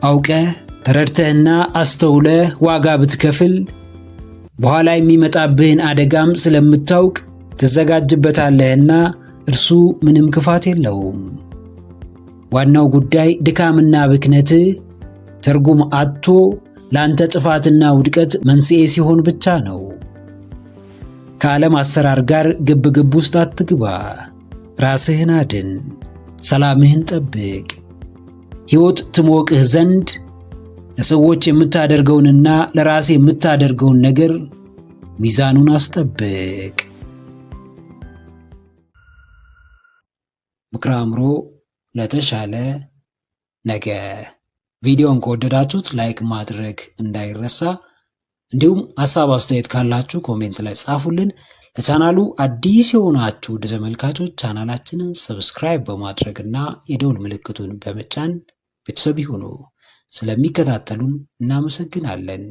አውቀህ ተረድተህና አስተውለህ ዋጋ ብትከፍል በኋላ የሚመጣብህን አደጋም ስለምታውቅ ትዘጋጅበታለህና እርሱ ምንም ክፋት የለውም። ዋናው ጉዳይ ድካምና ብክነትህ ትርጉም አጥቶ ለአንተ ጥፋትና ውድቀት መንስኤ ሲሆን ብቻ ነው። ከዓለም አሰራር ጋር ግብግብ ውስጥ አትግባ። ራስህን አድን፣ ሰላምህን ጠብቅ። ሕይወት ትሞቅህ ዘንድ ለሰዎች የምታደርገውንና ለራስህ የምታደርገውን ነገር ሚዛኑን አስጠብቅ። ምክረ አእምሮ ለተሻለ ነገ። ቪዲዮን ከወደዳችሁት ላይክ ማድረግ እንዳይረሳ፣ እንዲሁም ሐሳብ አስተያየት ካላችሁ ኮሜንት ላይ ጻፉልን። ለቻናሉ አዲስ የሆናችሁ ውድ ተመልካቾች ቻናላችንን ሰብስክራይብ በማድረግና የደውል ምልክቱን በመጫን ቤተሰብ ይሁኑ። ስለሚከታተሉን እናመሰግናለን።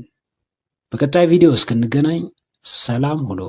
በቀጣይ ቪዲዮ እስክንገናኝ ሰላም ሁኑ።